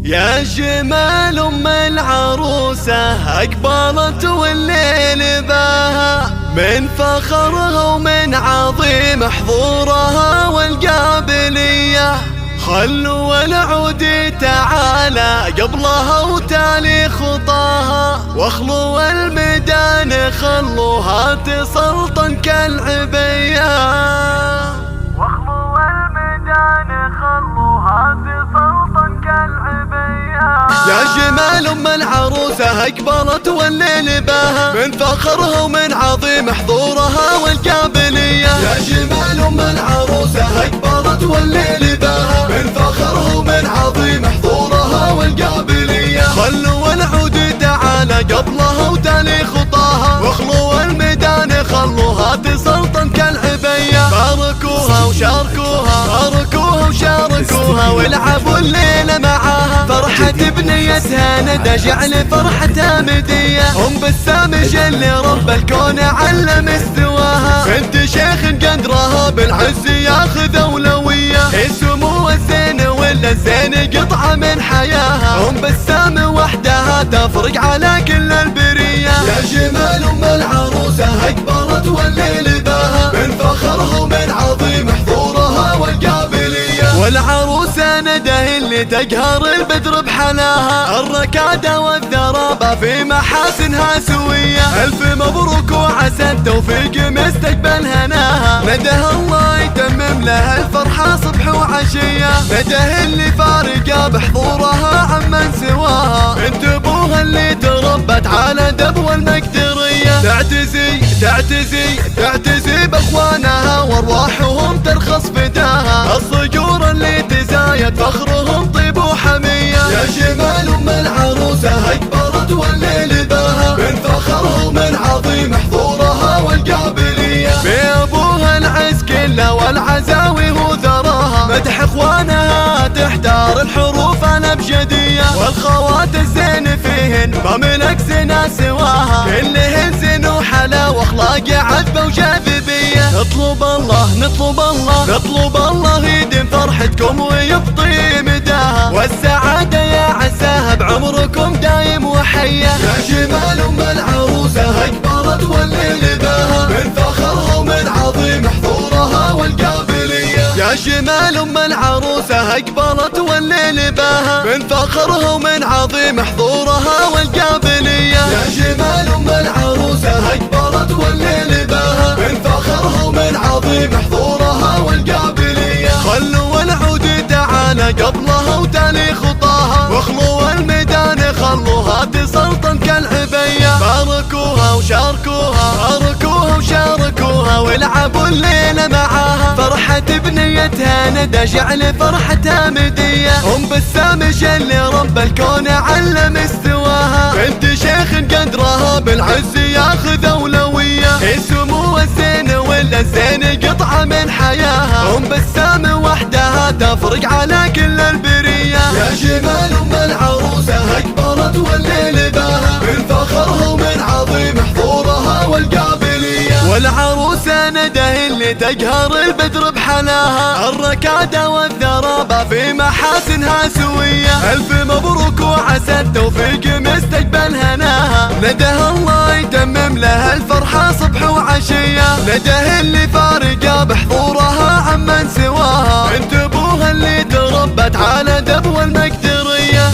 يا جمال ام العروسة اقبلت والليل باها، من فخرها ومن عظيم حضورها والقابلية. خلوا العود تعالى قبلها وتالي خطاها، واخلوا الميدان خلوها تسلطن كالعبية. واخلوا الميدان خلوها تسلطن كالعبية. يا جمال ام العروسة اقبلت والليل باها، من فخرها ومن عظيم حضورها والقابلية. يا جمال ام العروسة اقبلت والليل باها، من فخرها ومن عظيم حضورها والقابلية. خلوا العود تعالى قبلها وتالي خطاها، واخلوا الميدان خلوها تسلطن كالعبية. باركوها وشاركوها، باركوها وشاركوها، والعبوا الليلة معاها. فرحة بنيتها ندى جعل فرحتها مدية. ام بسام جل رب الكون علم استواها، بنت شيخ قدرها بالعز ياخذ اولوية. سمو الزين ولا الزين قطعة من حياها، ام بسام وحدها تفرق على كل البرية. يا جمال ام العروسة اقبلت والليل باها، من فخرها ومن عظيم حضورها والقابلية. والعروسة ندى اللي تقهر البدر بحلاها، الركادة والذرابة في محاسنها سوية. الف مبروك وعسى التوفيق مستقبل هناها. ندى الله يتمم لها الفرحة صبح وعشية. ندى اللي فارقة بحضورها عمن سواها، بنت ابوها اللي تربت على دب والمقدرية. تعتزي باخوانها وارواحهم ترخص فداها. الصقور اللي تزايد فخرهم طيب وحمية. يا جمال ام العروسة اقبلت والليل باها، من فخرها ومن عظيم حضورها والقابلية. بابوها العز كله والعزاوي هو ثراها، مدح اخوانها تحتار الحروف الابجدية. والخوات الزين فيهن ما ملك زنا سواها، كلهن زين وحلا واخلاق عذبة وجاذبية. نطلب الله يديم فرحتكم ويبطي مداها، والسعادة يا عساها بعمركم دايم وحية. يا جمال ام العروسة اقبلت والليل باها، من فخرها ومن عظيم حضورها والقابلية. يا جمال ام العروسة اقبلت والليل باها، من فخرها ومن عظيم حضورها والقابلية. يا جمال ام العروسة اقبلت والليل باها، من فخرها ومن عظيم حضورها والقابلية. خلوا العود تعالى قبلها وتالي خطاها، واخلوا الميدان خلوها تسلطن كالعبية. باركوها وشاركوها، باركوها وشاركوها، والعبوا الليلة معاها. فرحة بنيتها ندى جعل فرحتها مدية. ام بسام جل رب الكون علم استواها، بنت شيخ قدرها بالعز ياخذ اولوية. سمو الزين ولا الزين قطعة من حياها، ام بسام وحدها تفرق على كل البرية. يا جمال ام العروسة اقبلت والليل باها، من فخرها ومن عظيم حضورها والقابلية. والعروسة ندى اللي تقهر البدر بحلاها، الركادة والذرابة في محاسنها سوية. الف مبروك وعسى التوفيق مستقبل هناها. ندى الله يتمم لها الفرحة صبح وعشية. ندى اللي فارقة بحضورها عمن سواها، بنت ابوها اللي تربت على دب والمقدرية.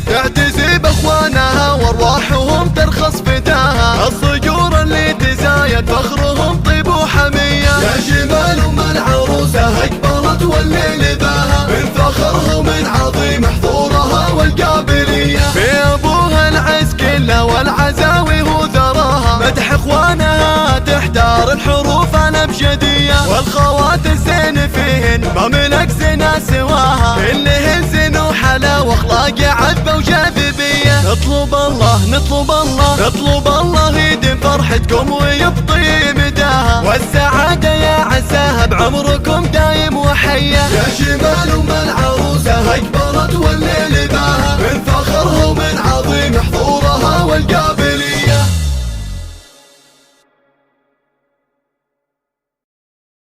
تعتزي باخوانها وارواحهم ترخص فداها. الصقور اللي تزايد فخرهم طيب وحمية. يا جمال ام العروسة اقبلت والليل باها، من فخرها ومن عظيم حضورها والقابلية. بابوها العز كله والعزاوي هو ثراها، مدح اخوانها تحتار الحروف الابجدية. والخوات الزين فيهن ما ملك زنا سواها، كلهن زين وحلا واخلاق عذبة وجاذبية. نطلب الله يديم فرحتكم ويبطي مداها، والسعادة يا عساها بعمر